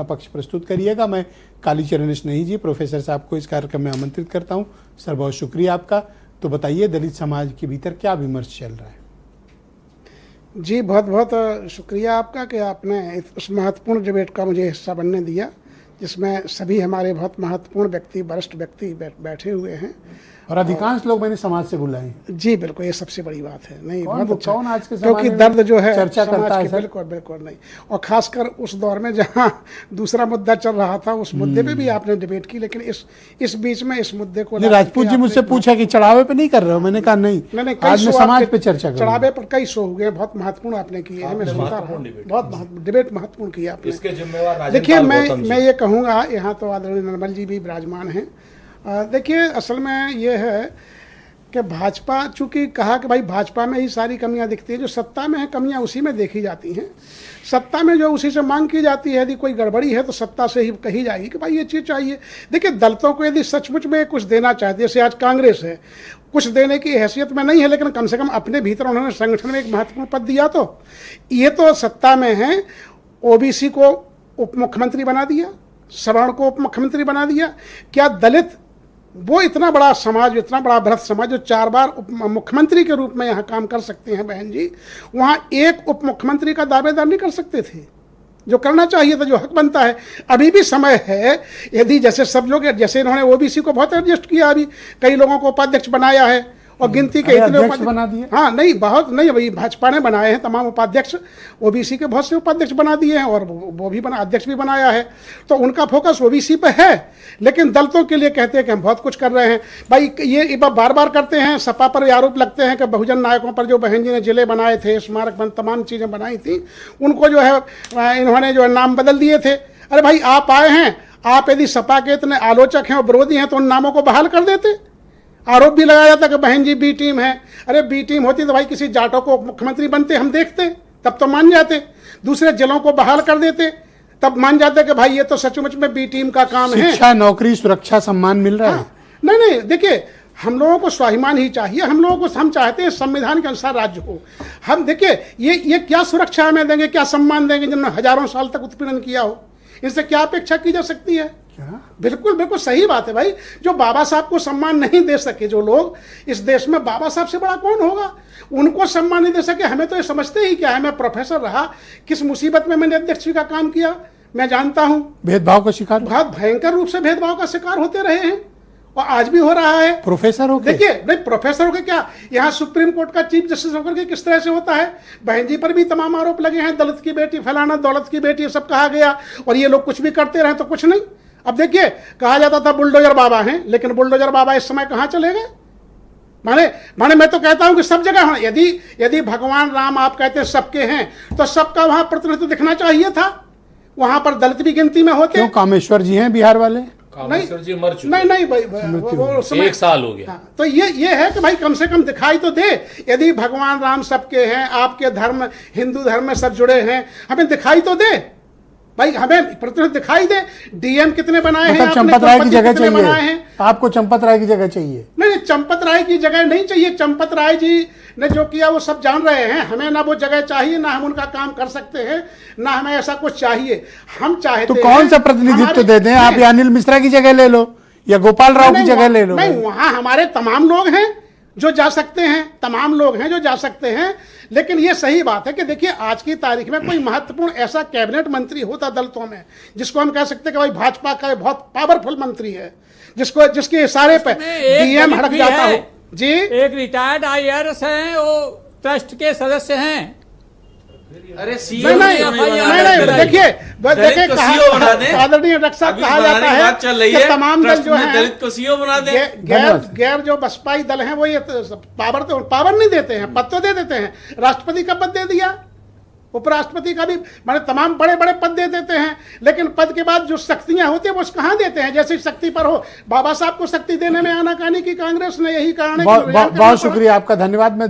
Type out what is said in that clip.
पक्ष प्रस्तुत करिएगा। मैं कालीचरण स्नेही जी प्रोफेसर साहब को इस कार्यक्रम में आमंत्रित करता हूं। सर बहुत शुक्रिया आपका। तो बताइए दलित समाज के भीतर क्या विमर्श चल रहा है? जी बहुत बहुत शुक्रिया आपका कि आपने इस महत्वपूर्ण डिबेट का मुझे हिस्सा बनने दिया, जिसमें सभी हमारे बहुत महत्वपूर्ण व्यक्ति, वरिष्ठ व्यक्ति बैठे हुए हैं और अधिकांश लोग मैंने समाज से बुलाए। जी बिल्कुल, ये सबसे बड़ी बात है। नहीं बहुत अच्छा, कौन आज के क्योंकि दर्द जो है चर्चा करता है सर? बिल्कुल बिल्कुल नहीं, और खासकर उस दौर में जहां दूसरा मुद्दा चल रहा था उस मुद्दे पे भी आपने डिबेट की, लेकिन इस बीच में इस मुद्दे को राजपूत जी मुझसे पूछा कि चढ़ावे पे नहीं कर रहे हो, मैंने कहा नहीं, आज मैं समाज पे चर्चा करूंगा। चढ़ावे पर कई शो हो गए, बहुत महत्वपूर्ण आपने किए हैं, मैं सुनता रहा, बहुत डिबेट महत्वपूर्ण किया आपने। देखिए मैं ये कहूँगा, यहाँ तो आदरणीय निर्मल जी भी विराजमान हैं। देखिए असल में ये है कि भाजपा, चूंकि कहा कि भाई भाजपा में ही सारी कमियां दिखती है, जो सत्ता में है कमियां उसी में देखी जाती हैं। सत्ता में जो उसी से मांग की जाती है, यदि कोई गड़बड़ी है तो सत्ता से ही कही जाएगी कि भाई ये चीज़ चाहिए। देखिए दलितों को यदि सचमुच में कुछ देना चाहती है, जैसे आज कांग्रेस है, कुछ देने की हैसियत में नहीं है, लेकिन कम से कम अपने भीतर उन्होंने संगठन में एक महत्वपूर्ण पद दिया। तो ये तो सत्ता में है, ओबीसी को उप मुख्यमंत्री बना दिया, सवर्ण को उप मुख्यमंत्री बना दिया। क्या दलित, वो इतना बड़ा समाज, इतना बड़ा बृहत समाज, जो 4 बार उप मुख्यमंत्री के रूप में यहाँ काम कर सकते हैं बहन जी, वहाँ एक उप मुख्यमंत्री का दावेदार नहीं कर सकते थे, जो करना चाहिए था, जो हक बनता है। अभी भी समय है, यदि जैसे सब लोग, जैसे इन्होंने ओबीसी को बहुत एडजस्ट किया, अभी कई लोगों को उपाध्यक्ष बनाया है और गिनती के इतने उपाध्यक्ष बना दिए। हाँ नहीं, बहुत नहीं, भाई भाजपा ने बनाए हैं तमाम उपाध्यक्ष, ओबीसी के बहुत से उपाध्यक्ष बना दिए हैं और वो भी अध्यक्ष भी बनाया है। तो उनका फोकस ओबीसी पे है, लेकिन दलितों के लिए कहते हैं कि हम बहुत कुछ कर रहे हैं। भाई ये बार बार करते हैं, सपा पर आरोप लगते हैं कि बहुजन नायकों पर जो बहन जी ने जिले बनाए थे, स्मारक तमाम चीज़ें बनाई थी, उनको जो है इन्होंने जो है नाम बदल दिए थे। अरे भाई आप आए हैं, आप यदि सपा के इतने आलोचक हैं और विरोधी हैं तो उन नामों को बहाल कर देते। आरोप भी लगाया जाता कि बहन जी बी टीम है। अरे बी टीम होती तो भाई किसी जाटों को मुख्यमंत्री बनते, हम देखते, तब तो मान जाते। दूसरे जिलों को बहाल कर देते, तब मान जाते कि भाई ये तो सचमुच में बी टीम का काम है। शिक्षा, नौकरी, सुरक्षा, सम्मान मिल रहा है। नहीं, देखिए हम लोगों को स्वाभिमान ही चाहिए, हम लोगों को, हम चाहते हैं संविधान के अनुसार राज्य हो। हम देखिए ये क्या सुरक्षा हमें देंगे, क्या सम्मान देंगे जिन्होंने हजारों साल तक उत्पीड़न किया हो? इनसे क्या अपेक्षा की जा सकती है? बिल्कुल बिल्कुल सही बात है भाई। जो बाबा साहब को सम्मान नहीं दे सके, जो लोग इस देश में, बाबा साहब से बड़ा कौन होगा? उनको सम्मान नहीं दे सके, हमें तो ये समझते ही क्या है। मैं प्रोफेसर रहा, किस मुसीबत में मैंने अध्यक्ष का काम किया मैं जानता हूं। भेदभाव का शिकार, बहुत भयंकर रूप से भेदभाव का शिकार होते रहे हैं और आज भी हो रहा है। प्रोफेसर हो, देखिए नहीं, प्रोफेसर हो के क्या, यहाँ सुप्रीम कोर्ट का चीफ जस्टिस होकर के किस तरह से होता है। बहन जी पर भी तमाम आरोप लगे हैं, दलित की बेटी फलाना, दौलत की बेटी, सब कहा गया, और ये लोग कुछ भी करते रहे तो कुछ नहीं। अब देखिए कहा जाता था बुलडोजर बाबा हैं, लेकिन बुलडोजर बाबा इस समय कहाँ चले गए? माने मैं तो कहता हूं कि सब जगह, यदि भगवान राम आप कहते हैं सबके हैं, तो सबका वहां प्रतिनिधित्व दिखना चाहिए था। वहां पर दलित भी गिनती में होते। क्यों? कामेश्वर जी हैं बिहार वाले। कामेश्वर जी मर चुके। नहीं भाई, 1 साल हो गया। तो ये है कि भाई कम से कम दिखाई तो दे। यदि भगवान राम सबके हैं, आपके धर्म, हिंदू धर्म में सब जुड़े हैं, हमें दिखाई तो दे भाई, हमें प्रतिनिधि दिखाई दे। डीएम कितने बनाए हैं? चंपत राय की जगह चाहिए आपको? चंपत राय की जगह चाहिए? नहीं, चंपत राय की जगह नहीं चाहिए। चंपत राय जी ने जो किया वो सब जान रहे हैं। हमें ना वो जगह चाहिए, ना हम उनका काम कर सकते हैं, ना हमें ऐसा कुछ चाहिए। हम चाहते तो कौन सा प्रतिनिधित्व दे दें? आप अनिल मिश्रा की जगह ले लो या गोपाल राव की जगह ले लो। नहीं, वहां हमारे तमाम लोग हैं जो जा सकते हैं, तमाम लोग हैं जो जा सकते हैं। लेकिन ये सही बात है कि देखिए आज की तारीख में कोई महत्वपूर्ण ऐसा कैबिनेट मंत्री होता दलितों में, जिसको हम कह सकते हैं कि भाई भाजपा का बहुत पावरफुल मंत्री है, जिसके इशारे पे डीएम हड़क जाता हो। जी, एक रिटायर्ड आईआरएस हैं, वो ट्रस्ट के सदस्य हैं। अरे नहीं, देखिए आदरणीय डॉक्टर साहब, कहा जाता है कि तमाम दल जो है दलित को सीओ बना दे। गैर जो बसपाई दल हैं वो ये पावर नहीं देते हैं, पद तो दे देते हैं। राष्ट्रपति का पद दे दिया, उपराष्ट्रपति का भी, माने तमाम बड़े बड़े पद दे देते हैं, लेकिन पद के बाद जो शक्तियां होती है वो कहाँ देते हैं? जैसे शक्ति पर हो, बाबा साहब को शक्ति देने में आनाकानी की कांग्रेस ने, यही कारण है। बहुत शुक्रिया आपका, धन्यवाद। मैं